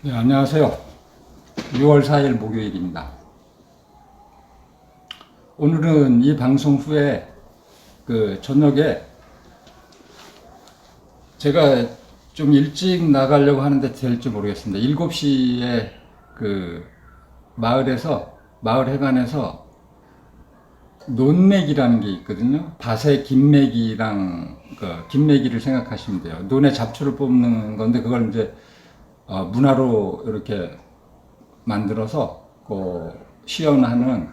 네, 안녕하세요. 6월 4일 목요일입니다. 오늘은 이 방송 후에 저녁에 제가 좀 일찍 나가려고 하는데 될지 모르겠습니다. 7시에 마을 해관에서 논매기라는 게 있거든요. 밭에 김매기랑 김매기를 생각하시면 돼요. 논에 잡초를 뽑는 건데 그걸 이제 문화로 이렇게 만들어서 시연하는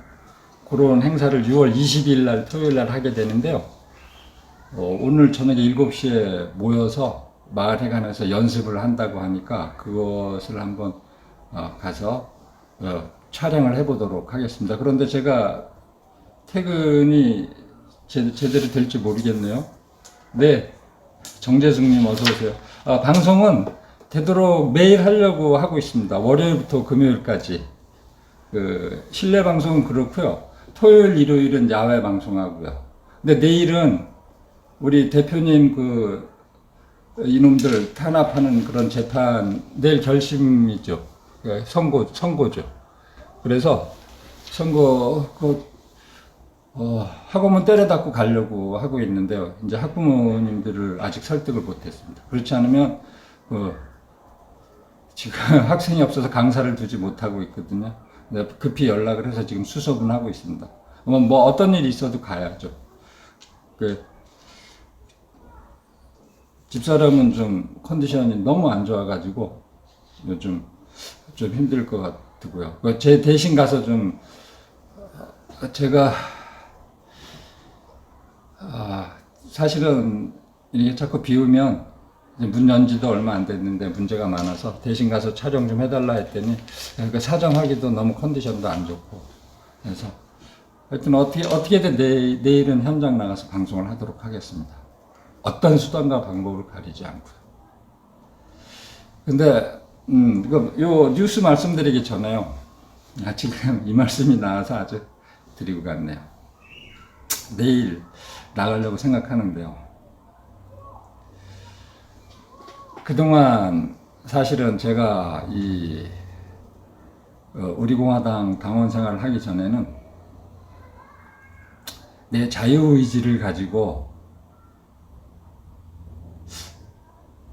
그런 행사를 6월 20일 날 토요일 날 하게 되는데요. 오늘 저녁에 7시에 모여서 마을회관에서 연습을 한다고 하니까 그것을 한번 가서 촬영을 해보도록 하겠습니다. 그런데 제가 퇴근이 제대로 될지 모르겠네요. 네, 정재승님 어서 오세요. 방송은 되도록 매일 하려고 하고 있습니다. 월요일부터 금요일까지. 실내 방송은 그렇고요. 토요일, 일요일은 야외 방송하고요. 근데 내일은 우리 대표님 이놈들 탄압하는 그런 재판 내일 결심이죠. 선고죠. 그래서 선거 학우문 때려닫고 가려고 하고 있는데요. 이제 학부모님들을 아직 설득을 못했습니다. 그렇지 않으면 지금 학생이 없어서 강사를 두지 못하고 있거든요. 급히 연락을 해서 지금 수습은 하고 있습니다. 뭐 어떤 일이 있어도 가야죠. 집사람은 좀 컨디션이 너무 안 좋아가지고 요즘 좀 힘들 것 같고요. 제 대신 가서 좀 제가 사실은 이렇게 자꾸 비우면 문 연지도 얼마 안 됐는데 문제가 많아서 대신 가서 촬영 좀 해달라 했더니 사정하기도 너무 컨디션도 안 좋고 그래서 하여튼 어떻게든 내일은 현장 나가서 방송을 하도록 하겠습니다. 어떤 수단과 방법을 가리지 않고요. 근데 요 뉴스 말씀드리기 전에요. 지금 이 말씀이 나와서 아주 드리고 갔네요. 내일 나가려고 생각하는데요. 그동안 사실은 제가 우리 공화당 당원 생활을 하기 전에는 내 자유의지를 가지고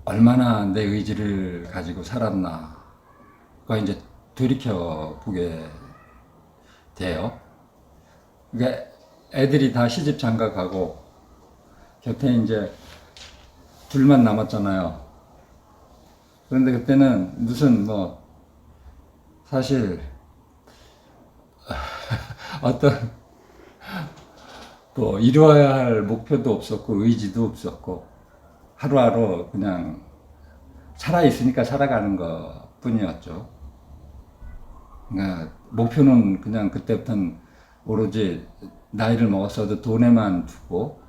얼마나 내 의지를 가지고 살았나 그거 이제 돌이켜 보게 돼요. 그러니까 애들이 다 시집 장가 가고 곁에 이제 둘만 남았잖아요. 그런데 그때는 무슨 사실 어떤 이루어야 할 목표도 없었고 의지도 없었고 하루하루 그냥 살아있으니까 살아가는 것 뿐이었죠. 그러니까 목표는 그냥 그때부터는 오로지 나이를 먹었어도 돈에만 두고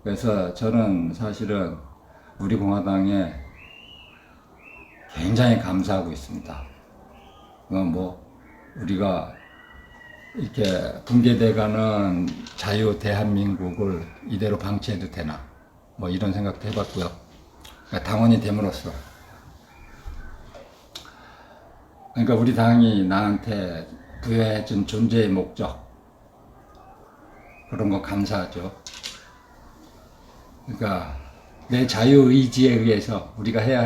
그래서 저는 사실은 우리 공화당에 굉장히 감사하고 있습니다. 우리가 이렇게 붕괴돼가는 자유 대한민국을 이대로 방치해도 되나 이런 생각도 해봤고요. 당원이 됨으로써 그러니까 우리 당이 나한테 부여해준 존재의 목적 그런 거 감사하죠. 그러니까 내 자유의지에 의해서 내가 해야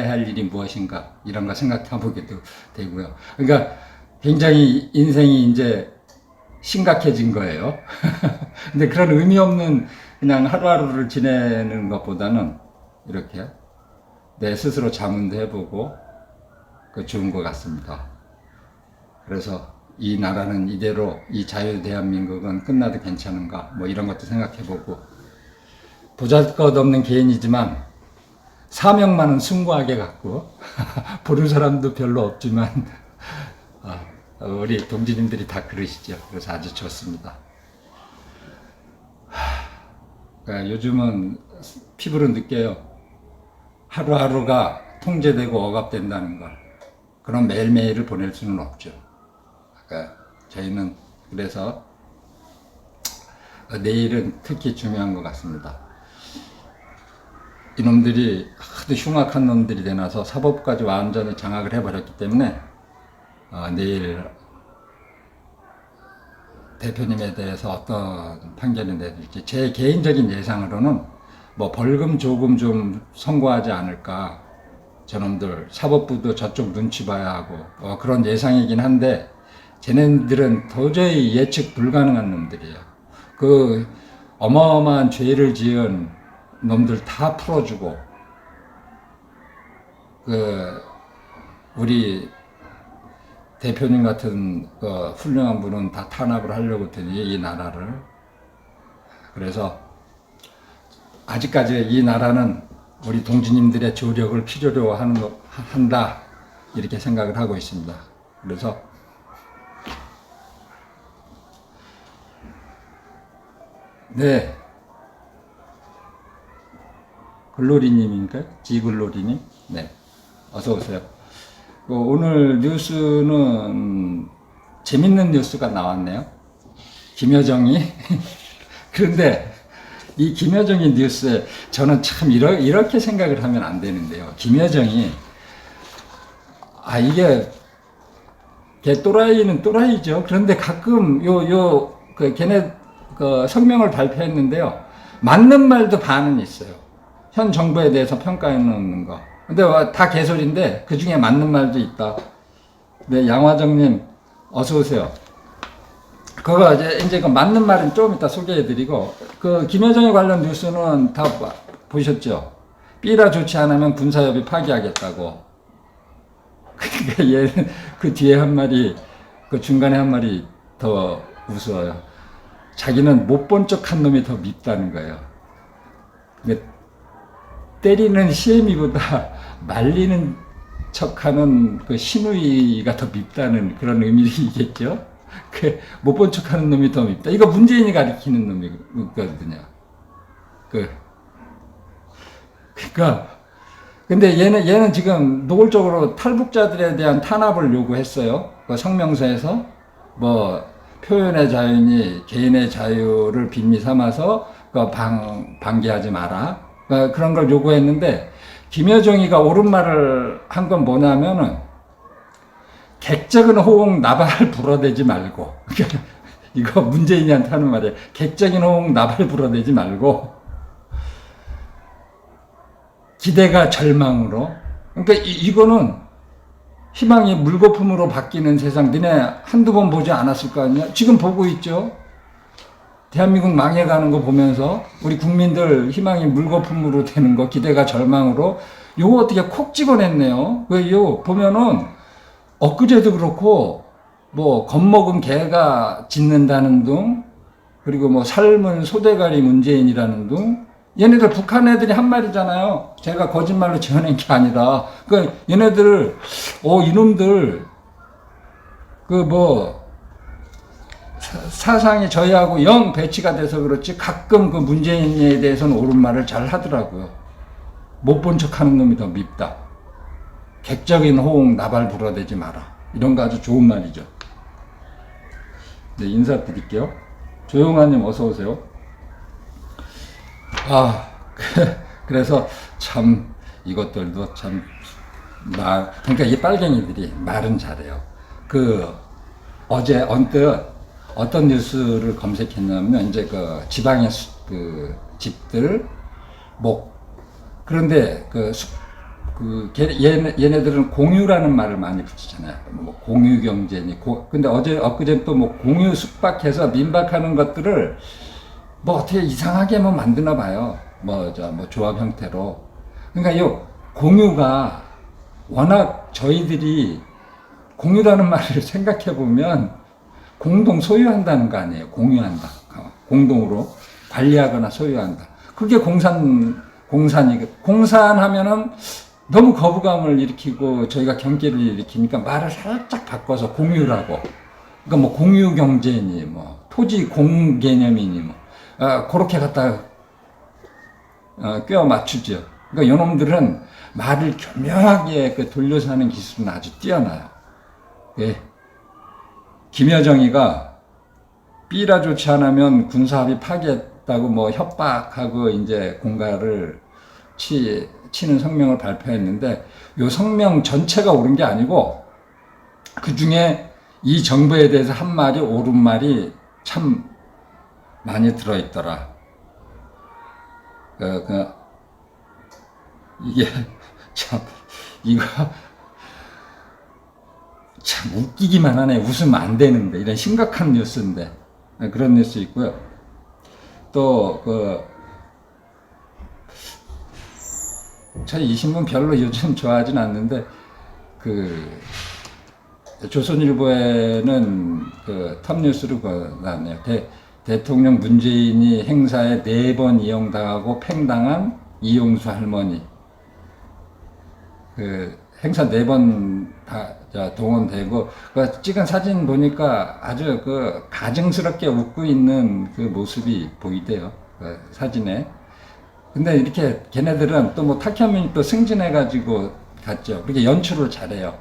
할 일이 무엇인가 이런 거 생각해보게도 되고요. 그러니까 굉장히 인생이 이제 심각해진 거예요. 근데 그런 의미 없는 그냥 하루하루를 지내는 것보다는 이렇게 내 스스로 자문도 해보고 좋은 것 같습니다. 그래서 이 나라는 이대로 이 자유 대한민국은 끝나도 괜찮은가 이런 것도 생각해보고 보잘것없는 개인이지만 사명만은 숭고하게 갖고 보는 사람도 별로 없지만 우리 동지님들이 다 그러시죠. 그래서 아주 좋습니다. 그러니까 요즘은 피부로 느껴요. 하루하루가 통제되고 억압된다는 걸. 그런 매일매일을 보낼 수는 없죠. 그러니까 저희는 그래서 내일은 특히 중요한 것 같습니다. 이놈들이 하도 흉악한 놈들이 되나서 사법까지 완전히 장악을 해버렸기 때문에 내일 대표님에 대해서 어떤 판결이 내릴지 제 개인적인 예상으로는 뭐 벌금 조금 좀 선고하지 않을까. 저놈들 사법부도 저쪽 눈치 봐야 하고 그런 예상이긴 한데 쟤네들은 도저히 예측 불가능한 놈들이에요. 그 어마어마한 죄를 지은 놈들 다 풀어주고 그 우리 대표님 같은 그 훌륭한 분은 다 탄압을 하려고 했더니 이 나라를. 그래서 아직까지 이 나라는 우리 동지님들의 조력을 필요로 한다 이렇게 생각을 하고 있습니다. 그래서 네, 글로리님인가요? 지글로리님? 네, 어서 오세요. 오늘 뉴스는 재밌는 뉴스가 나왔네요. 김여정이 그런데 이 김여정의 뉴스에 저는 참 이렇게 생각을 하면 안 되는데요. 김여정이 이게 걔 또라이는 또라이죠. 그런데 가끔 걔네 그 성명을 발표했는데요. 맞는 말도 반은 있어요. 현 정부에 대해서 평가해 놓는 거. 근데 다 개소리인데 그 중에 맞는 말도 있다. 네, 양화정님 어서 오세요. 그거 이제 그 맞는 말은 좀 이따 소개해드리고 그 김여정에 관련 뉴스는 다 보셨죠? 삐라 조치 안 하면 군사협의 파기하겠다고. 그러니까 얘는 그 뒤에 한 말이 그 중간에 한 말이 더 우스워요. 자기는 못 본 척한 놈이 더 밉다는 거예요. 때리는 시애미보다 말리는 척하는 그 시누이가 더 밉다는 그런 의미이겠죠. 못 본 척하는 놈이 더 밉다. 이거 문재인이 가리키는 놈이거든요. 그러니까 근데 얘는 지금 노골적으로 탈북자들에 대한 탄압을 요구했어요. 그 성명서에서 뭐 표현의 자유니 개인의 자유를 빌미 삼아서 방기하지 마라. 그런 걸 요구했는데 김여정이가 옳은 말을 한 건 뭐냐면은 객적인 호응 나발 불어대지 말고 이거 문재인이한테 하는 말이에요. 객적인 호응 나발 불어대지 말고 기대가 절망으로. 그러니까 이거는 희망이 물거품으로 바뀌는 세상. 너네 한두 번 보지 않았을 거 아니야? 지금 보고 있죠. 대한민국 망해가는 거 보면서 우리 국민들 희망이 물거품으로 되는 거, 기대가 절망으로. 요거 어떻게 콕 집어냈네요. 요 보면은 엊그제도 그렇고 뭐 겁먹은 개가 짖는다는 둥, 그리고 뭐 삶은 소대가리 문재인이라는 둥. 얘네들 북한 애들이 한 말이잖아요. 제가 거짓말로 지어낸 게 아니라. 그러니까 얘네들 이놈들 사상이 저희하고 영 배치가 돼서 그렇지 가끔 그 문재인에 대해서는 옳은 말을 잘 하더라고요. 못 본 척하는 놈이 더 밉다. 객적인 호응 나발 불어대지 마라. 이런 거 아주 좋은 말이죠. 네, 인사드릴게요. 조용하님 어서 오세요. 그래서 참 이것들도 참 그러니까 이 빨갱이들이 말은 잘해요. 어제 언뜻 어떤 뉴스를 검색했냐면 이제 그 지방의 집들 그런데 얘네들은 공유라는 말을 많이 붙이잖아요. 뭐 공유 경제니 근데 엊그제 또 뭐 공유 숙박해서 민박하는 것들을 뭐 어떻게 이상하게 뭐 만드나 봐요. 뭐 조합 형태로. 그러니까 이 공유가 워낙 저희들이 공유라는 말을 생각해 보면 공동 소유한다는 거 아니에요. 공유한다. 공동으로 관리하거나 소유한다. 그게 공산하면은 너무 거부감을 일으키고 저희가 경계를 일으키니까 말을 살짝 바꿔서 공유라고. 그러니까 뭐 공유 경제니 뭐 토지 공 개념이니 뭐 그렇게 갖다 껴 맞추죠. 그러니까 요놈들은 말을 교묘하게 돌려서 하는 기술은 아주 뛰어나요. 예. 김여정이가 삐라 조치 안 하면 군사합의 파기했다고 뭐 협박하고 이제 공갈을 치는 성명을 발표했는데 이 성명 전체가 옳은 게 아니고 그 중에 이 정부에 대해서 한 말이 옳은 말이 참 많이 들어있더라. 이게 참 이거 참 웃기기만 하네. 웃으면 안 되는데 이런 심각한 뉴스인데 그런 뉴스 있고요. 또 저희 이 신문 별로 요즘 좋아하진 않는데 조선일보에는 톱뉴스로 나왔네요. 대통령 문재인이 행사에 4번 이용당하고 팽당한 이용수 할머니. 행사 4번 다 동원되고, 찍은 사진 보니까 아주 가증스럽게 웃고 있는 그 모습이 보이대요. 사진에. 근데 이렇게 걔네들은 또 뭐 탁현민이 또 승진해가지고 갔죠. 그렇게 연출을 잘해요.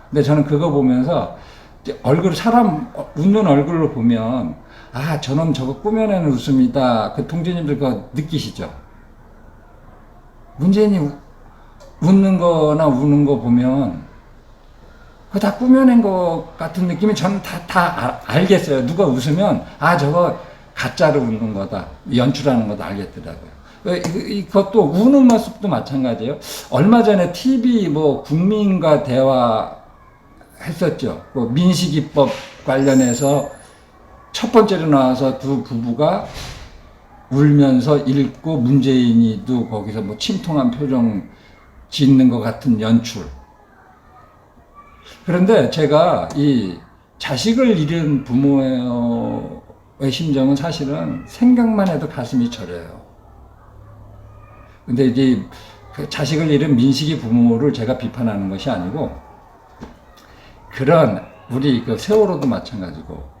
근데 저는 그거 보면서 사람 웃는 얼굴로 보면 저놈 저거 꾸며내는 웃음이다. 그 동지님들 그거 느끼시죠? 문재인이 웃는 거나 우는 거 보면 그거 다 꾸며낸 것 같은 느낌이 저는 다 알겠어요. 누가 웃으면 저거 가짜로 웃는 거다. 연출하는 거다 알겠더라고요. 이것도 우는 모습도 마찬가지예요. 얼마 전에 TV 국민과 대화 했었죠. 민식이법 관련해서 첫 번째로 나와서 두 부부가 울면서 읽고 문재인이도 거기서 침통한 표정 짓는 것 같은 연출. 그런데 제가 이 자식을 잃은 부모의 심정은 사실은 생각만 해도 가슴이 저려요. 근데 이제 자식을 잃은 민식이 부모를 제가 비판하는 것이 아니고, 우리 세월호도 마찬가지고,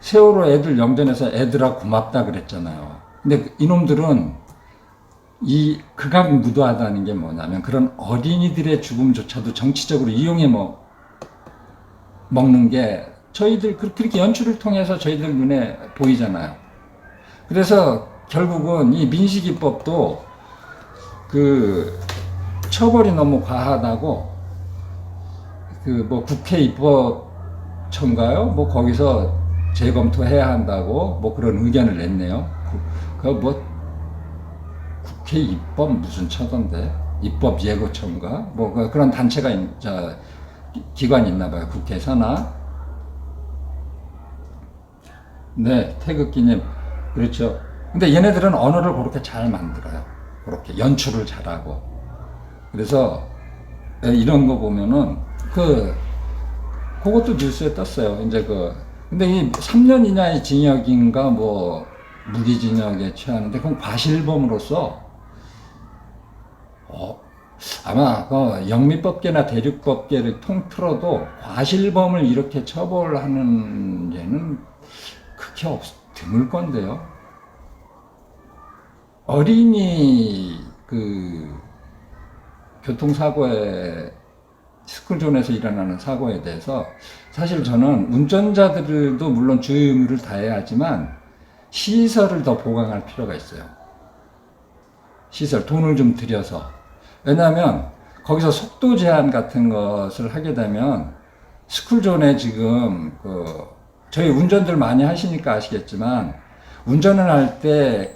세월호 애들 영전에서 애들아 고맙다 그랬잖아요. 근데 이놈들은 극악무도하다는 게 뭐냐면 그런 어린이들의 죽음조차도 정치적으로 이용해 먹는 게 저희들 그렇게 연출을 통해서 저희들 눈에 보이잖아요. 그래서 결국은 이 민식이법도 처벌이 너무 과하다고 국회 입법처인가요? 거기서 재검토해야 한다고 그런 의견을 냈네요. 국회 입법 무슨 처던데? 입법 예고처인가? 그런 단체가 기관이 있나 봐요. 국회 산하. 네, 태극기님. 그렇죠. 근데 얘네들은 언어를 그렇게 잘 만들어요. 그렇게 연출을 잘하고. 그래서 이런 거 보면은 그것도 뉴스에 떴어요. 근데 이 3년 이하의 징역인가 무기징역에 취하는데 그건 과실범으로서 아마 영미법계나 대륙법계를 통틀어도 과실범을 이렇게 처벌하는 예는 크게 드물 건데요. 어린이 교통사고에 스쿨존에서 일어나는 사고에 대해서 사실 저는 운전자들도 물론 주의 의무를 다해야 하지만 시설을 더 보강할 필요가 있어요. 시설, 돈을 좀 들여서. 왜냐하면 거기서 속도 제한 같은 것을 하게 되면 스쿨존에 지금 저희 운전들 많이 하시니까 아시겠지만 운전을 할 때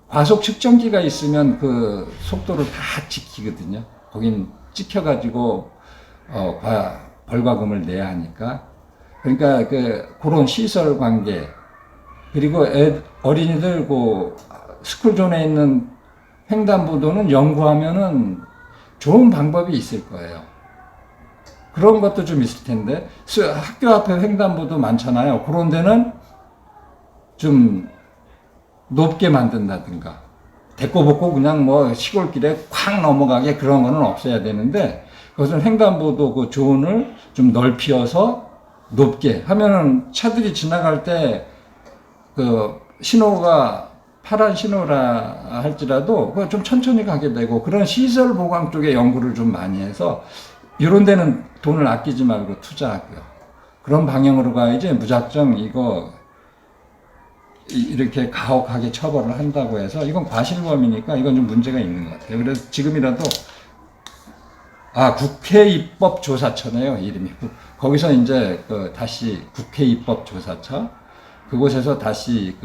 과속 측정기가 있으면 속도를 다 지키거든요. 거긴 찍혀가지고 벌과금을 내야 하니까. 그러니까 그런 시설 관계, 그리고 어린이들 스쿨존에 있는 횡단보도는 연구하면은 좋은 방법이 있을 거예요. 그런 것도 좀 있을 텐데, 학교 앞에 횡단보도 많잖아요. 그런 데는 좀 높게 만든다든가, 대꼬복고 그냥 시골길에 콱 넘어가게 그런 거는 없어야 되는데, 그것은 횡단보도 존을 좀 넓혀서 높게 하면은 차들이 지나갈 때 신호가 파란 신호라 할지라도 좀 천천히 가게 되고, 그런 시설 보강 쪽에 연구를 좀 많이 해서 이런 데는 돈을 아끼지 말고 투자하고요. 그런 방향으로 가야지 무작정 이렇게 가혹하게 처벌을 한다고 해서 이건 과실범이니까 이건 좀 문제가 있는 것 같아요. 그래서 지금이라도 국회 입법조사처네요, 이름이. 거기서 이제 다시 국회 입법조사처 그곳에서 다시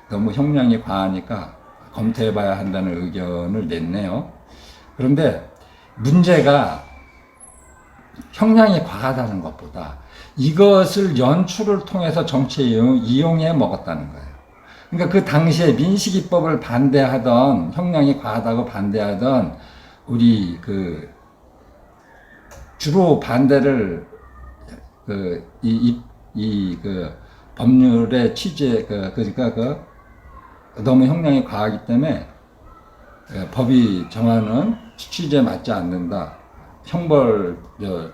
너무 형량이 과하니까 검토해봐야 한다는 의견을 냈네요. 그런데 문제가 형량이 과하다는 것보다 이것을 연출을 통해서 정치에 이용해 먹었다는 거예요. 그러니까 그 당시에 민식이법을 반대하던, 형량이 과하다고 반대하던 우리 주로 반대를 법률의 취지에 그러니까 너무 형량이 과하기 때문에 법이 정하는 취지에 맞지 않는다. 형벌주의가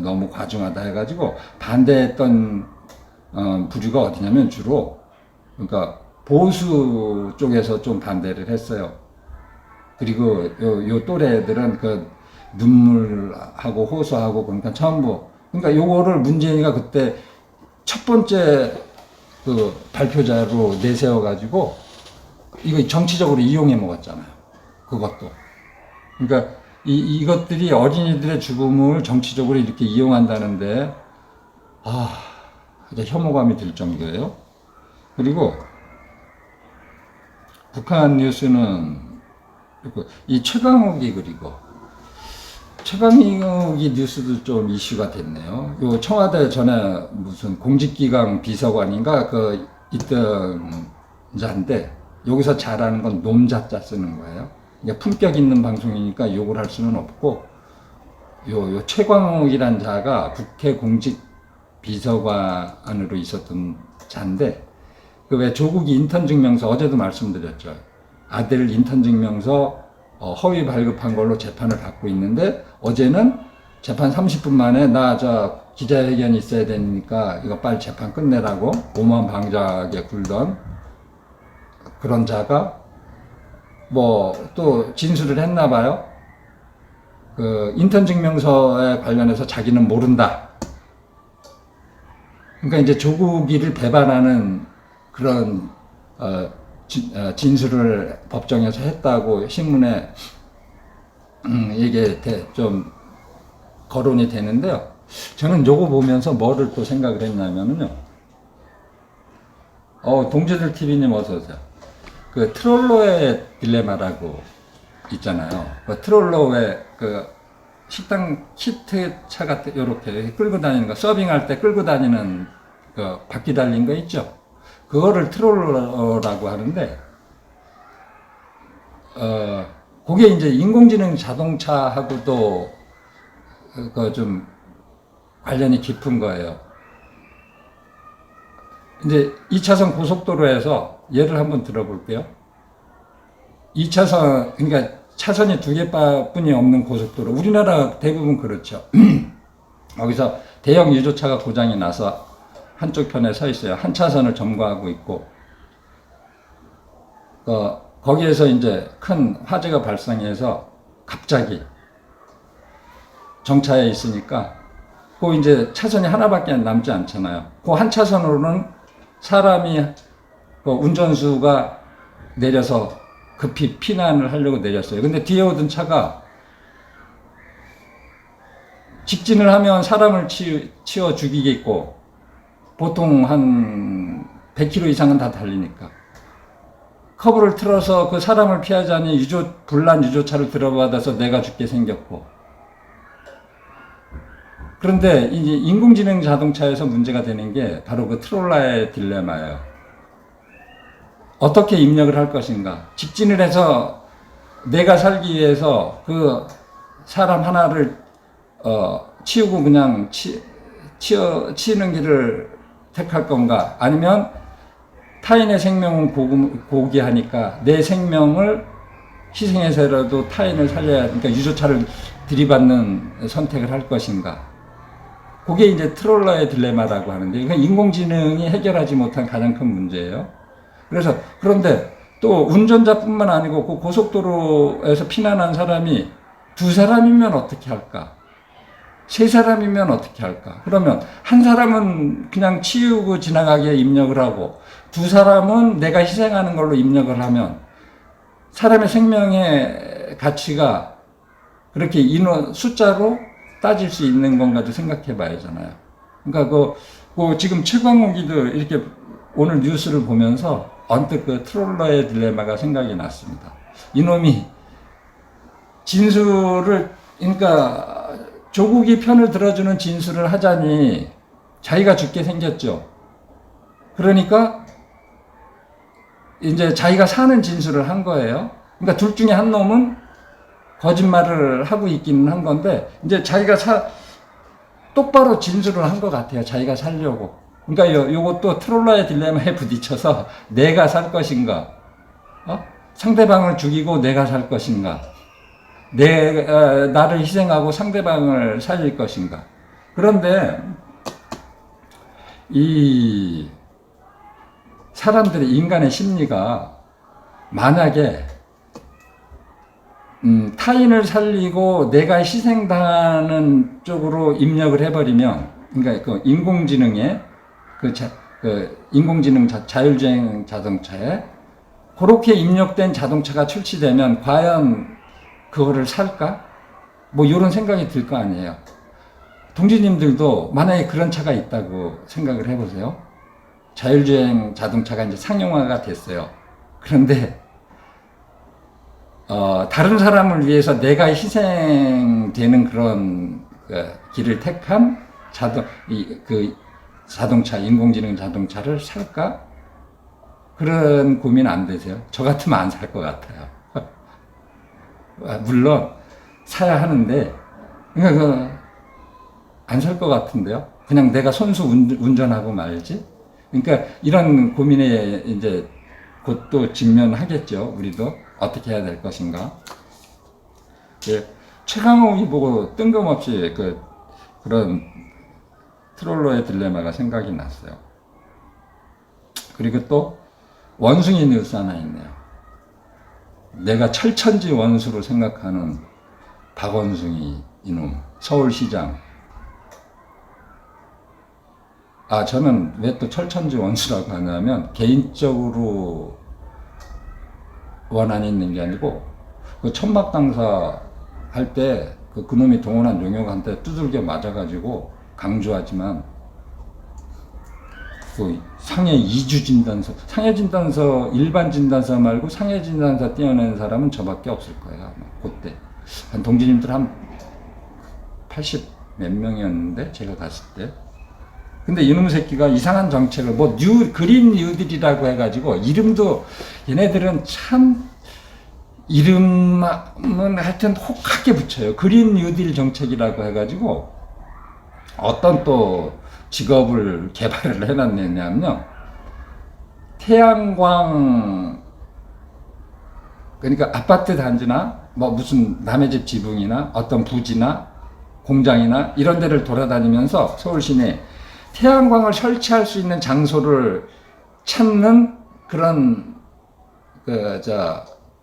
너무 과중하다 해가지고 반대했던 부류가 어디냐면 주로 그러니까 보수 쪽에서 좀 반대를 했어요. 그리고 요 또래들은 눈물하고 호소하고 그러니까 전부 그러니까 요거를 문재인이가 그때 첫 번째 발표자로 내세워 가지고 이거 정치적으로 이용해 먹었잖아요. 그것도. 그러니까 이것들이 어린이들의 죽음을 정치적으로 이렇게 이용한다는데 이제 혐오감이 들 정도예요. 그리고 북한 뉴스는 이 최강욱이 그리고 최강욱이 뉴스도 좀 이슈가 됐네요. 요 청와대 전에 무슨 공직기강 비서관인가 있던 자인데 여기서 잘하는 건 놈자자 쓰는 거예요. 그러니까 품격 있는 방송이니까 욕을 할 수는 없고 요 최광욱이란 자가 국회 공직 비서관으로 있었던 자인데 왜 조국 인턴 증명서 어제도 말씀드렸죠. 아들 인턴 증명서 허위 발급한 걸로 재판을 받고 있는데 어제는 재판 30분 만에 나 기자회견이 있어야 되니까 이거 빨리 재판 끝내라고 오만방자하게 굴던 그런 자가 또 진술을 했나 봐요. 인턴 증명서에 관련해서 자기는 모른다. 그러니까 이제 조국이를 배반하는 그런 진술을 법정에서 했다고 신문에 이게 좀 거론이 되는데요. 저는 요거 보면서 뭐를 또 생각을 했냐면요. 동지들 TV님 어서 오세요. 트롤러의 딜레마라고 있잖아요. 트롤러의 식당 키트 차 같은 요렇게 끌고 다니는 거, 서빙할 때 끌고 다니는 바퀴 달린 거 있죠. 그거를 트롤러라고 하는데 그게 이제 인공지능 자동차하고도 좀 관련이 깊은 거예요. 이제 2차선 고속도로에서 예를 한번 들어볼게요. 2차선, 그러니까 차선이 2개뿐이 없는 고속도로. 우리나라 대부분 그렇죠. 거기서 대형 유조차가 고장이 나서 한쪽 편에 서 있어요. 한 차선을 점거하고 있고, 거기에서 이제 큰 화재가 발생해서 갑자기 정차해 있으니까, 이제 차선이 하나밖에 남지 않잖아요. 그 한 차선으로는 사람이 운전수가 내려서 급히 피난을 하려고 내렸어요. 근데 뒤에 오던 차가 직진을 하면 사람을 치워 죽이겠고 보통 한 100km 이상은 다 달리니까 커브를 틀어서 그 사람을 피하자니 불난 유조차를 들어받아서 내가 죽게 생겼고 그런데 이제 인공지능 자동차에서 문제가 되는 게 바로 트롤러의 딜레마예요. 어떻게 입력을 할 것인가? 직진을 해서 내가 살기 위해서 그 사람 하나를 치우고 그냥 치는 길을 택할 건가? 아니면 타인의 생명은 고귀하니까 내 생명을 희생해서라도 타인을 살려야, 그러니까 유조차를 들이받는 선택을 할 것인가? 그게 이제 트롤러의 딜레마라고 하는데, 이건 인공지능이 해결하지 못한 가장 큰 문제예요. 그런데 또 운전자뿐만 아니고 그 고속도로에서 피난한 사람이 두 사람이면 어떻게 할까? 세 사람이면 어떻게 할까? 그러면 한 사람은 그냥 치우고 지나가게 입력을 하고 두 사람은 내가 희생하는 걸로 입력을 하면 사람의 생명의 가치가 그렇게 인원 숫자로 따질 수 있는 건가도 생각해 봐야잖아요. 그러니까 그 지금 최광욱이도 이렇게 오늘 뉴스를 보면서 언뜻 그 트롤러의 딜레마가 생각이 났습니다. 이놈이 진술을, 그러니까 조국이 편을 들어주는 진술을 하자니 자기가 죽게 생겼죠. 그러니까 이제 자기가 사는 진술을 한 거예요. 그러니까 둘 중에 한 놈은 거짓말을 하고 있기는 한 건데, 이제 자기가 똑바로 진술을 한 것 같아요. 자기가 살려고. 그러니까 요것도 트롤러의 딜레마에 부딪혀서 내가 살 것인가, 상대방을 죽이고 내가 살 것인가, 나를 희생하고 상대방을 살릴 것인가. 그런데 이 사람들의 인간의 심리가 만약에 타인을 살리고 내가 희생당하는 쪽으로 입력을 해버리면, 그러니까 그 인공지능에 인공지능 자율주행 자동차에 그렇게 입력된 자동차가 출시되면 과연 그거를 살까? 뭐 이런 생각이 들 거 아니에요. 동지님들도 만약에 그런 차가 있다고 생각을 해보세요. 자율주행 자동차가 이제 상용화가 됐어요. 그런데 다른 사람을 위해서 내가 희생되는 그런 길을 택한 자동차, 인공지능 자동차를 살까? 그런 고민 안 되세요? 저 같으면 안 살 것 같아요. 물론 사야 하는데, 그러니까 안 살 것 같은데요. 그냥 내가 손수 운전하고 말지. 그러니까 이런 고민에 이제 곧 또 직면하겠죠. 우리도 어떻게 해야 될 것인가. 최강욱이 보고 뜬금없이 그런 트롤러의 딜레마가 생각이 났어요. 그리고 또 원숭이 뉴스 하나 있네요. 내가 철천지 원수로 생각하는 박원순이 이놈 서울시장. 저는 왜 또 철천지 원수라고 하냐면 개인적으로 원한이 있는 게 아니고 그 천막당사 할 때 그놈이 동원한 용역한테 두들겨 맞아가지고 강조하지만 상해 2주 진단서, 상해 진단서, 일반 진단서 말고 상해 진단서 떼어낸 사람은 저밖에 없을 거예요. 아마 그때 한 동지님들 한 80 몇 명이었는데 제가 갔을 때. 근데 이놈 새끼가 이상한 정책을 그린 뉴딜이라고 해가지고 이름도 얘네들은 참 이름은 하여튼 혹하게 붙여요. 그린 뉴딜 정책이라고 해가지고 어떤 또 직업을 개발을 해놨냐면요. 태양광, 그러니까 아파트 단지나 뭐 무슨 남의 집 지붕이나 어떤 부지나 공장이나 이런 데를 돌아다니면서 서울 시내 태양광을 설치할 수 있는 장소를 찾는 그런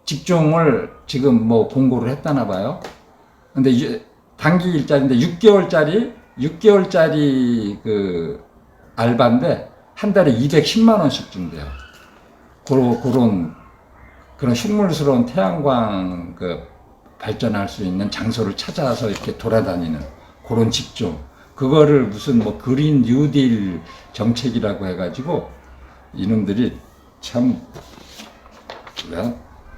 직종을 지금 뭐 공고를 했다나 봐요. 근데 단기 일자리인데 6개월짜리 그 알바인데 한 달에 210만 원씩 준대요. 그런 흉물스러운 태양광 발전할 수 있는 장소를 찾아서 이렇게 돌아다니는 그런 직종. 그거를 무슨 뭐 그린 뉴딜 정책이라고 해가지고 이놈들이 참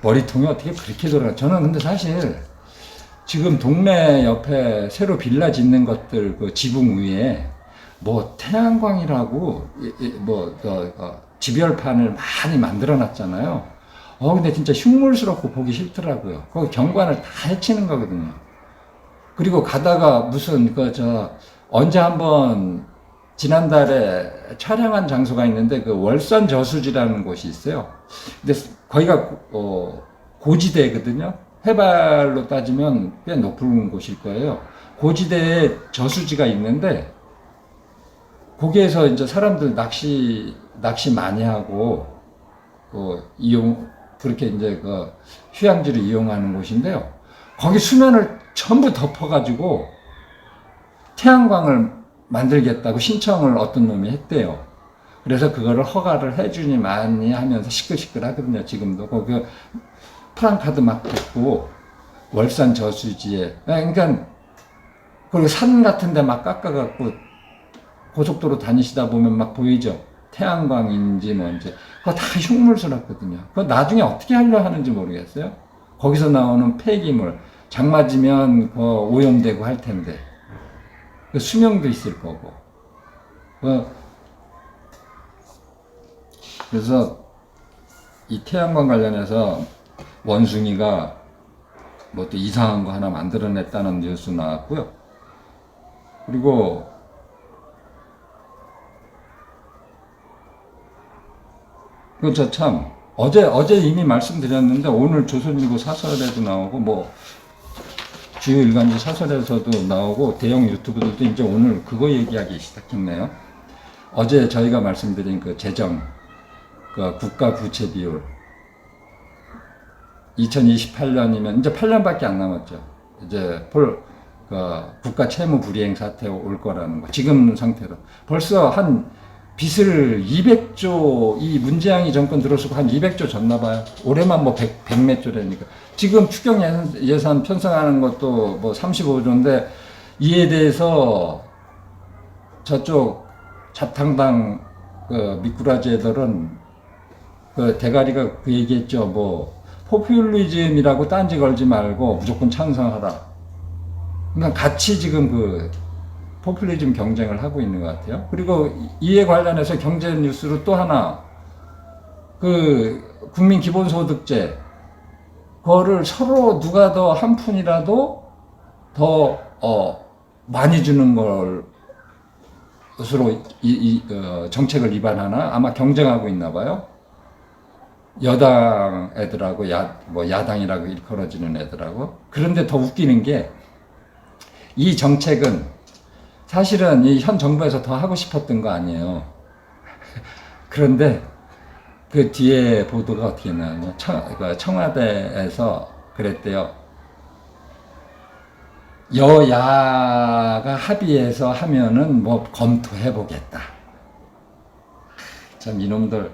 머리통이 어떻게 그렇게 돌아가. 저는 근데 사실 지금 동네 옆에 새로 빌라 짓는 것들 지붕 위에 뭐 태양광이라고 지별판을 많이 만들어 놨잖아요. 근데 진짜 흉물스럽고 보기 싫더라고요. 거기 경관을 다 해치는 거거든요. 그리고 가다가 무슨 언제 한번 지난달에 촬영한 장소가 있는데 월산 저수지라는 곳이 있어요. 근데 거기가 고지대거든요. 해발로 따지면 꽤 높은 곳일 거예요. 고지대에 저수지가 있는데 거기에서 이제 사람들 낚시 많이 하고 그렇게 이제 휴양지를 이용하는 곳인데요. 거기 수면을 전부 덮어가지고 태양광을 만들겠다고 신청을 어떤 놈이 했대요. 그래서 그거를 허가를 해주니 많이 하면서 시끌시끌 하거든요. 지금도. 그 프랑카드 막 붙고 월산 저수지에. 그러니까 그리고 산 같은 데 막 깎아갖고 고속도로 다니시다 보면 막 보이죠. 태양광인지 뭔지. 그거 다 흉물스럽거든요. 그거 나중에 어떻게 하려 하는지 모르겠어요. 거기서 나오는 폐기물. 장 맞으면 오염되고 할 텐데. 그 수명도 있을 거고. 그래서 이 태양광 관련해서 원숭이가 뭐 또 이상한 거 하나 만들어냈다는 뉴스 나왔고요. 그리고 저 참 어제 이미 말씀드렸는데 오늘 조선일보 사설에도 나오고 뭐 주요 일간지 사설에서도 나오고 대형 유튜브들도 이제 오늘 그거 얘기하기 시작했네요. 어제 저희가 말씀드린 그 재정, 그 국가 부채 비율 2028년이면 이제 8년밖에 안 남았죠. 이제 국가 채무 불이행 사태 올 거라는 거. 지금 상태로 벌써 한 빚을 200조, 이 문재양이 정권 들어서고 한 200조 졌나 봐요. 올해만 뭐 100 몇 조라니까. 지금 추경 예산 편성하는 것도 뭐 35조인데 이에 대해서 저쪽 자탕당 그 미꾸라지 애들은 그 대가리가 그 얘기했죠. 뭐 포퓰리즘이라고 딴지 걸지 말고 무조건 찬성하라. 그러니까 같이 지금 그 포퓰리즘 경쟁을 하고 있는 것 같아요. 그리고 이에 관련해서 경제 뉴스로 또 하나, 그 국민 기본소득제, 그거를 서로 누가 더 한 푼이라도 더 많이 주는 것으로 정책을 위반하나 아마 경쟁하고 있나 봐요. 여당 애들하고 야당이라고 일컬어지는 애들하고. 그런데 더 웃기는 게 이 정책은 사실은 이 현 정부에서 더 하고 싶었던 거 아니에요. 그런데 그 뒤에 보도가 어떻게 나왔냐. 청와대에서 그랬대요. 여야가 합의해서 하면은 뭐 검토해 보겠다. 참 이놈들.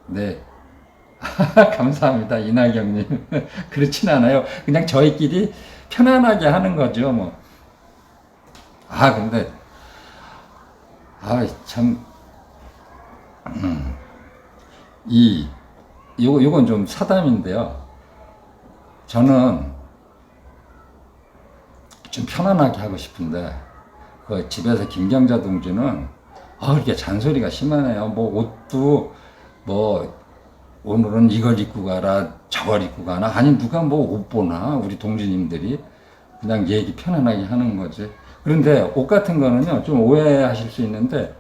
네. 감사합니다. 이나경님. 그렇진 않아요. 그냥 저희끼리 편안하게 하는 거죠, 뭐. 근데, 참, 요건 좀 사담인데요. 저는 좀 편안하게 하고 싶은데, 그 집에서 김경자 동지는, 이렇게 잔소리가 심하네요. 뭐, 옷도, 뭐, 오늘은 이걸 입고 가라, 저걸 입고 가나. 아니, 누가 뭐 옷 보나, 우리 동지님들이. 그냥 얘기 편안하게 하는 거지. 그런데 옷 같은 거는요, 좀 오해하실 수 있는데,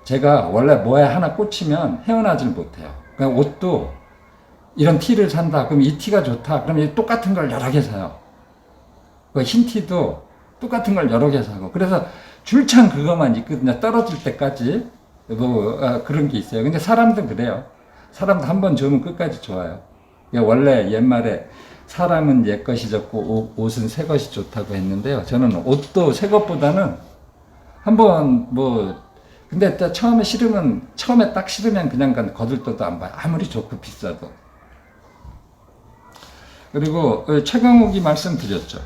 제가 원래 뭐에 하나 꽂히면 헤어나질 못해요. 그냥 옷도 이런 티를 산다. 그럼 이 티가 좋다. 그럼 똑같은 걸 여러 개 사요. 그 흰 티도 똑같은 걸 여러 개 사고. 그래서 줄창 그것만 있거든요. 떨어질 때까지. 그런 게 있어요. 근데 사람도 그래요. 사람도 한번 좋으면 끝까지 좋아요. 원래 옛말에 사람은 옛 것이 좋고 옷은 새 것이 좋다고 했는데요. 저는 옷도 새 것보다는 한번 근데 처음에 딱 싫으면 그냥 거들떠도 안 봐요. 아무리 좋고 비싸도. 그리고 최강욱이 말씀드렸죠.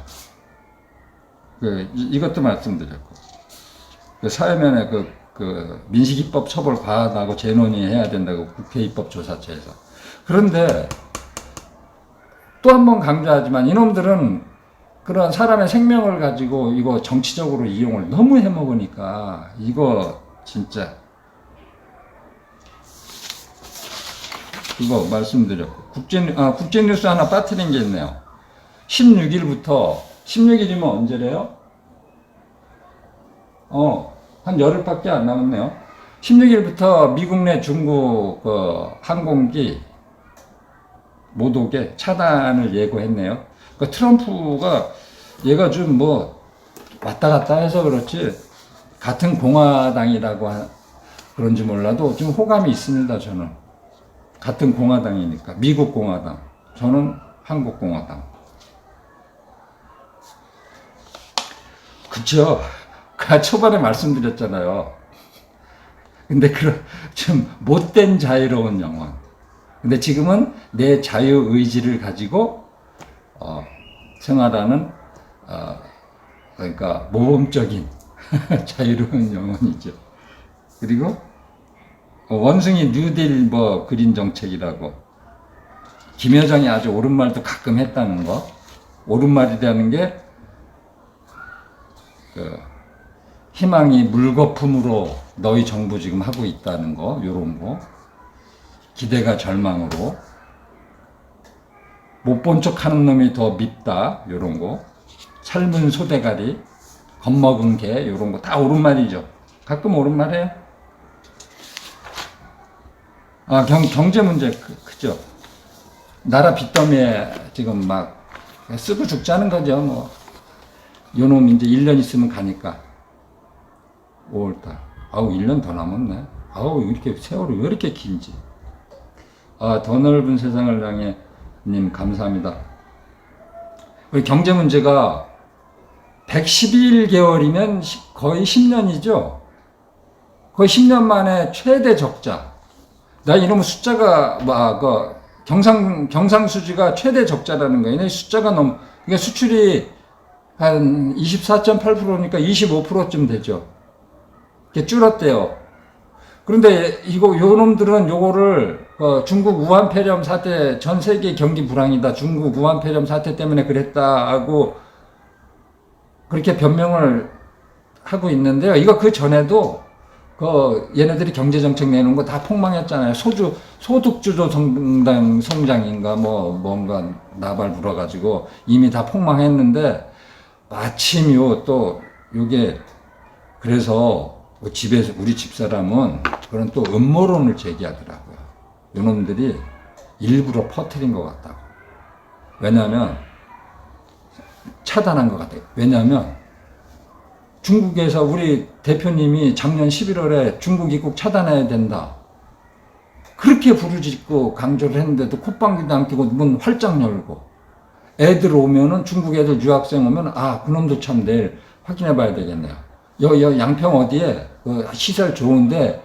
이것도 말씀드렸고. 사회면에 민식이법 처벌 과하다고 재논의해야 된다고 국회 입법조사처에서. 그런데 또 한 번 강조하지만 이놈들은 그런 사람의 생명을 가지고 이거 정치적으로 이용을 너무 해먹으니까 이거 진짜 그거 말씀드렸고. 국제뉴스 하나 빠뜨린 게 있네요. 16일이면 언제래요? 한 열흘밖에 안 남았네요. 16일부터 미국 내 중국 항공기 못 오게 차단을 예고했네요. 트럼프가 얘가 좀 왔다 갔다 해서 그렇지 같은 공화당이라고 그런지 몰라도 좀 호감이 있습니다. 저는 같은 공화당이니까. 미국 공화당, 저는 한국 공화당. 그쵸? 그 초반에 말씀드렸잖아요. 근데 좀 못된 자유로운 영혼. 근데 지금은 내 자유 의지를 가지고 생활하는 그러니까 모범적인 자유로운 영혼이죠. 그리고 원숭이 뉴딜 뭐 그린 정책이라고 김여정이 아주 옳은 말도 가끔 했다는 거. 옳은 말이라는 게 희망이 물거품으로 너희 정부 지금 하고 있다는 거, 요런 거. 기대가 절망으로. 못 본 척 하는 놈이 더 밉다, 요런 거. 삶은 소대가리, 겁먹은 개, 요런 거 다 옳은 말이죠. 가끔 옳은 말이에요. 경제 문제 크죠. 나라 빚더미에 지금 막 쓰고 죽자는 거죠, 뭐. 요놈 이제 1년 있으면 가니까. 5월달. 1년 더 남았네. 이렇게 세월이 왜 이렇게 긴지. 더 넓은 세상을 향해 님 감사합니다. 우리 경제 문제가 111개월이면 거의 10년이죠. 거의 10년 만에 최대 적자. 나 이러면 숫자가 경상수지가 최대 적자라는 거예요. 숫자가 그러니까 수출이 한 24.8%니까 25%쯤 되죠. 이게 줄었대요. 그런데 요 놈들은 요거를 중국 우한 폐렴 사태, 전 세계 경기 불황이다. 중국 우한 폐렴 사태 때문에 그랬다 하고 그렇게 변명을 하고 있는데요. 이거 그 전에도 얘네들이 경제정책 내놓은 거 다 폭망했잖아요. 소득주도 성장인가 뭔가 나발 불어가지고 이미 다 폭망했는데 마침 요게 그래서 집에서 우리 집사람은 그런 또 음모론을 제기하더라고요. 요놈들이 일부러 퍼뜨린 것 같다고. 왜냐하면 차단한 것 같아요. 왜냐하면 중국에서 우리 대표님이 작년 11월에 중국 입국 차단해야 된다. 그렇게 부르짖고 강조를 했는데도 콧방귀도 안 끼고 문 활짝 열고 애들 오면은 중국 애들 유학생 오면 그놈도 참 내일 확인해 봐야 되겠네요. 양평 어디에 시설 좋은데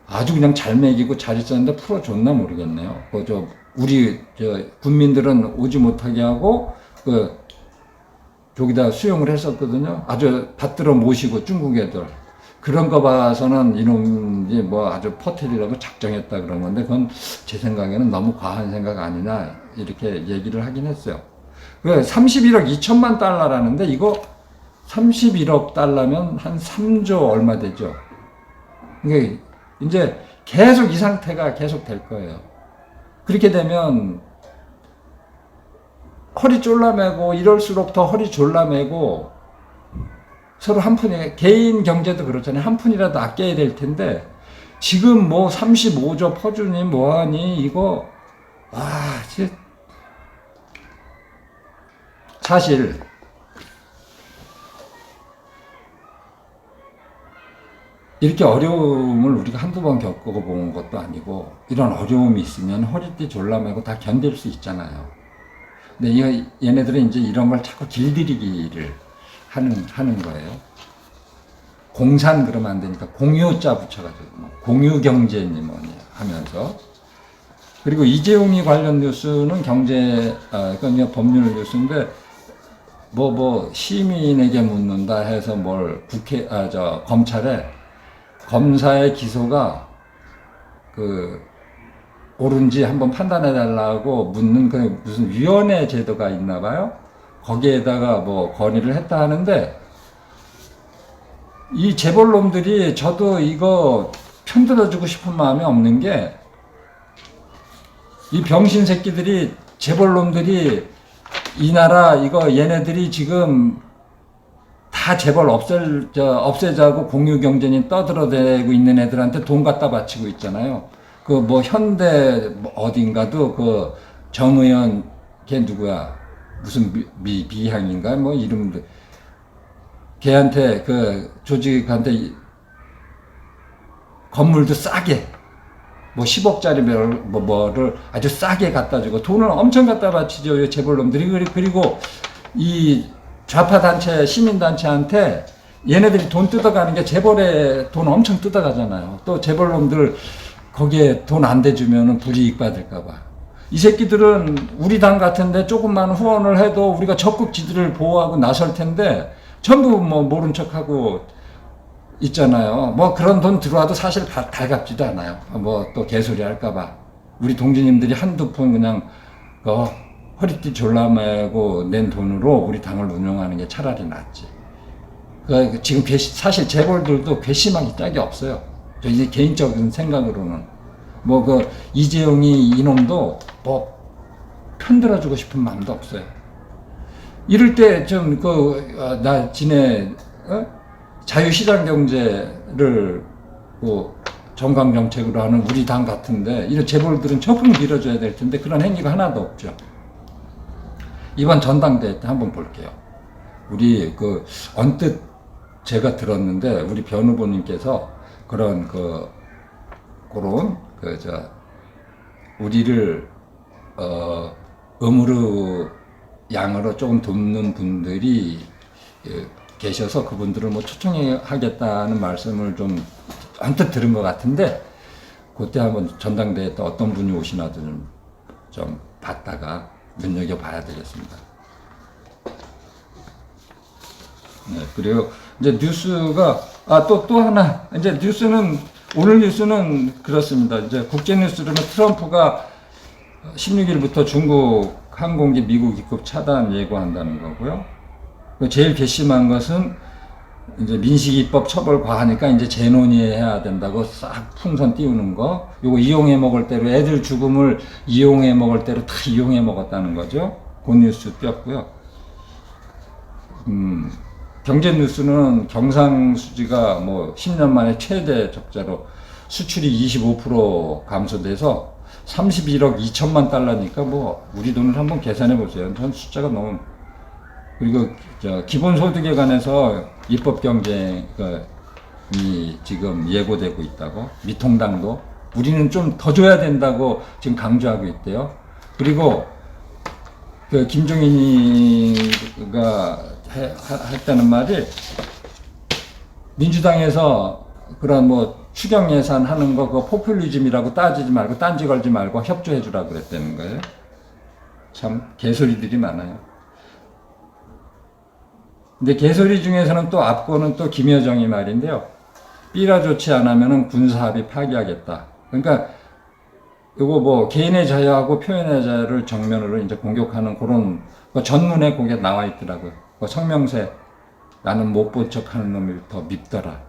아주 그냥 잘 먹이고 잘 있었는데 풀어줬나 모르겠네요. 우리 군민들은 오지 못하게 하고 저기다 수용을 했었거든요. 아주 받들어 모시고 중국 애들. 그런 거 봐서는 이놈이 아주 퍼뜨리라고 작정했다 그런 건데 그건 제 생각에는 너무 과한 생각 아니냐 이렇게 얘기를 하긴 했어요. 31억 2천만 달러라는데 이거 31억 달러면 한 3조 얼마 되죠. 그러니까 이제 계속 이 상태가 계속 될 거예요. 그렇게 되면 허리 졸라매고 이럴수록 더 허리 졸라매고 서로 한 푼에 개인 경제도 그렇잖아요. 한 푼이라도 아껴야 될 텐데 지금 35조 퍼주니 뭐하니 이거 사실 이렇게 어려움을 우리가 한두 번 겪어본 것도 아니고 이런 어려움이 있으면 허리띠 졸라매고 다 견딜 수 있잖아요. 근데 얘네들은 이제 이런 걸 자꾸 길들이기를 하는 거예요. 공산 그러면 안 되니까 공유자 붙여가지고 공유경제니 뭐니 하면서. 그리고 이재용이 관련 뉴스는 그러니까 법률 뉴스인데 시민에게 묻는다 해서 검찰에 검사의 기소가 옳은지 한번 판단해 달라고 묻는 무슨 위원회 제도가 있나 봐요. 거기에다가 건의를 했다 하는데 이 재벌놈들이 저도 이거 편들어주고 싶은 마음이 없는 게 이 병신 새끼들이 재벌놈들이 이 나라 얘네들이 지금 다 재벌 없애자고 공유경제니 떠들어대고 있는 애들한테 돈 갖다 바치고 있잖아요. 현대 어딘가도 정의연 걔 누구야 무슨 미향인가 이름도 걔한테 조직한테 건물도 싸게 10억짜리 뭐를 아주 싸게 갖다 주고 돈을 엄청 갖다 바치죠 재벌놈들이. 그리고 이 좌파 단체, 시민 단체한테 얘네들이 돈 뜯어가는 게 재벌에 돈 엄청 뜯어가잖아요. 또 재벌놈들 거기에 돈 안 대주면은 불이익 받을까봐. 이 새끼들은 우리 당 같은데 조금만 후원을 해도 우리가 적극 지들을 보호하고 나설 텐데 전부 뭐 모른 척하고 있잖아요. 뭐 그런 돈 들어와도 사실 달갑지도 않아요. 뭐 또 개소리 할까봐. 우리 동지님들이 한두 푼 그냥 허리띠 졸라매고 낸 돈으로 우리 당을 운영하는 게 차라리 낫지. 지금 사실 재벌들도 괘씸하기 짝이 없어요. 저 이제 개인적인 생각으로는 뭐 이재용이 이놈도 뭐 편들어주고 싶은 마음도 없어요. 이럴 때 좀 나 지네 자유시장 경제를 정강 정책으로 하는 우리 당 같은데 이런 재벌들은 적극 밀어줘야 될 텐데 그런 행위가 하나도 없죠. 이번 전당대회 때 한번 볼게요. 우리 언뜻 제가 들었는데 우리 변 후보님께서 그런 우리를 음으로 양으로 조금 돕는 분들이 계셔서 그분들을 뭐 초청하겠다는 말씀을 좀 언뜻 들은 것 같은데 그때 한번 전당대회 때 어떤 분이 오시나도 좀 봤다가 눈여겨봐야 되겠습니다. 네, 그리고 이제 뉴스가 또 하나 이제 오늘 뉴스는 그렇습니다. 이제 국제 뉴스로는 트럼프가 16일부터 중국 항공기 미국 입국 차단 예고한다는 거고요. 제일 괘씸한 것은 이제 민식이법 처벌 과하니까 이제 재논의해야 된다고 싹 풍선 띄우는 거. 요거 이용해 먹을 대로 애들 죽음을 이용해 먹을 대로 다 이용해 먹었다는 거죠. 그 뉴스 띄었고요. 경제 뉴스는 경상수지가 뭐 10년 만에 최대 적자로 수출이 25% 감소돼서 31억 2천만 달러니까 뭐 우리 돈을 한번 계산해 보세요. 전 숫자가 너무. 그리고 기본소득에 관해서 입법 경쟁이 지금 예고되고 있다고. 미통당도 우리는 좀 더 줘야 된다고 지금 강조하고 있대요. 그리고 김종인이가 했다는 말이 민주당에서 그런 뭐 추경 예산 하는 거 그거 포퓰리즘이라고 따지지 말고 딴지 걸지 말고 협조해 주라 그랬다는 거예요. 참 개소리들이 많아요. 근데 개소리 중에서는 또 앞거는 또 김여정이 말인데요. 삐라 조치 안 하면은 군사합의 파기하겠다. 그러니까 요거 뭐 개인의 자유하고 표현의 자유를 정면으로 이제 공격하는 그런 전문에 거기에 나와 있더라고요. 성명세 나는 못 본 척하는 놈이 더 밉더라.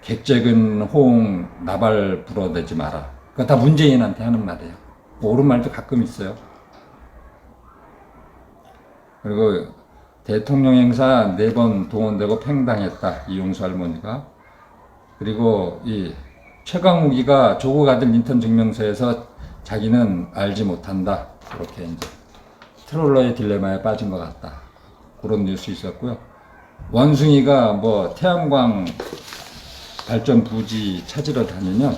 객재근 호응 나발 불어대지 마라. 그거 다 문재인한테 하는 말이에요. 옳은 말도 가끔 있어요. 그리고 대통령 행사 4번 동원되고 팽당했다. 이용수 할머니가. 그리고 이 최강욱이가 조국 아들 인턴 증명서에서 자기는 알지 못한다. 그렇게 이제 트롤러의 딜레마에 빠진 것 같다. 그런 뉴스 있었고요. 원숭이가 뭐 태양광 발전 부지 찾으러 다니면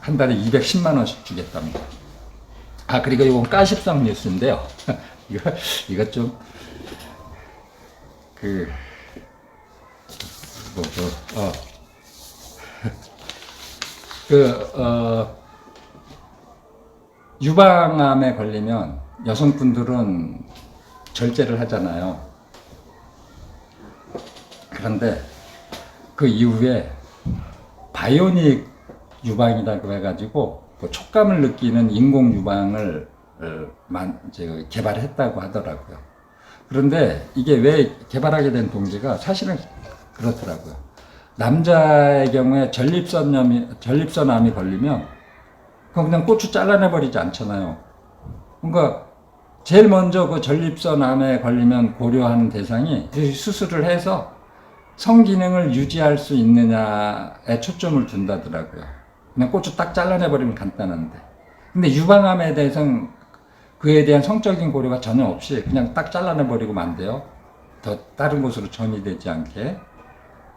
한 달에 210만 원씩 주겠답니다. 그리고 이건 까십성 뉴스인데요. 이거 좀 유방암에 걸리면 여성분들은 절제를 하잖아요. 그런데 그 이후에 바이오닉 유방이라고 해가지고 촉감을 느끼는 인공 유방을 개발했다고 하더라고요. 그런데 이게 왜 개발하게 된 동기가 사실은 그렇더라고요. 남자의 경우에 전립선암이 걸리면 그냥 고추 잘라내버리지 않잖아요. 그러니까 제일 먼저 그 전립선암에 걸리면 고려하는 대상이 수술을 해서 성기능을 유지할 수 있느냐에 초점을 둔다더라고요. 그냥 고추 딱 잘라내버리면 간단한데. 근데 유방암에 대해서는 그에 대한 성적인 고려가 전혀 없이 그냥 딱 잘라내버리고 만돼요. 더 다른 곳으로 전이되지 않게.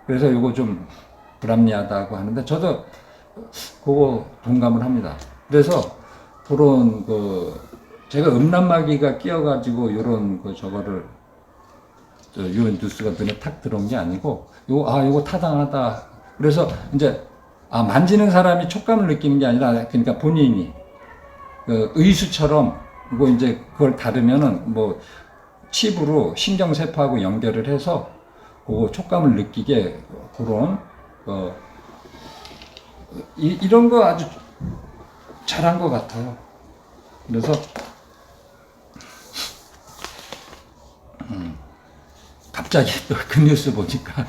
그래서 이거 좀 불합리하다고 하는데 저도 그거 동감을 합니다. 그래서 그런 제가 음란마귀가 끼어가지고 이런 저거를 요 뉴스가 눈에 탁 들어온 게 아니고 요거 타당하다. 그래서 이제 만지는 사람이 촉감을 느끼는 게 아니라 그러니까 본인이 그 의수처럼 뭐 이제 그걸 다루면은 뭐 칩으로 신경세포하고 연결을 해서 그 촉감을 느끼게 그런 이런 거 아주 잘한 것 같아요. 그래서 갑자기 또 그 뉴스 보니까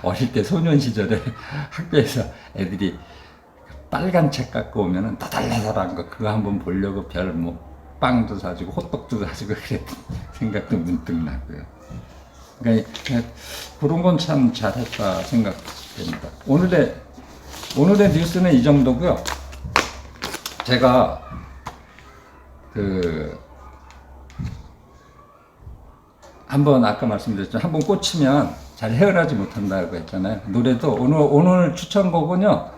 어릴 때 소년 시절에 학교에서 애들이 빨간 책 갖고 오면은 다달라달한 거 그거 한번 보려고 별 뭐 빵도 사주고 호떡도 사주고 그랬던 생각도 문득 나고요. 그러니까 그런 건 참 잘했다 생각됩니다. 오늘의 뉴스는 이 정도고요. 제가 한번 아까 말씀드렸죠. 한번 꽂히면 잘 헤어나지 못한다고 했잖아요. 노래도 오늘 추천곡은요.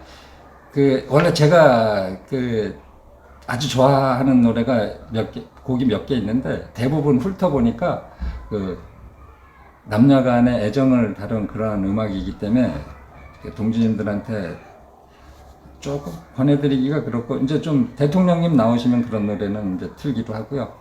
원래 제가 아주 좋아하는 노래가 곡이 몇 개 있는데 대부분 훑어보니까 남녀 간의 애정을 다룬 그런 음악이기 때문에 동지님들한테 조금 권해드리기가 그렇고 이제 좀 대통령님 나오시면 그런 노래는 이제 틀기도 하고요.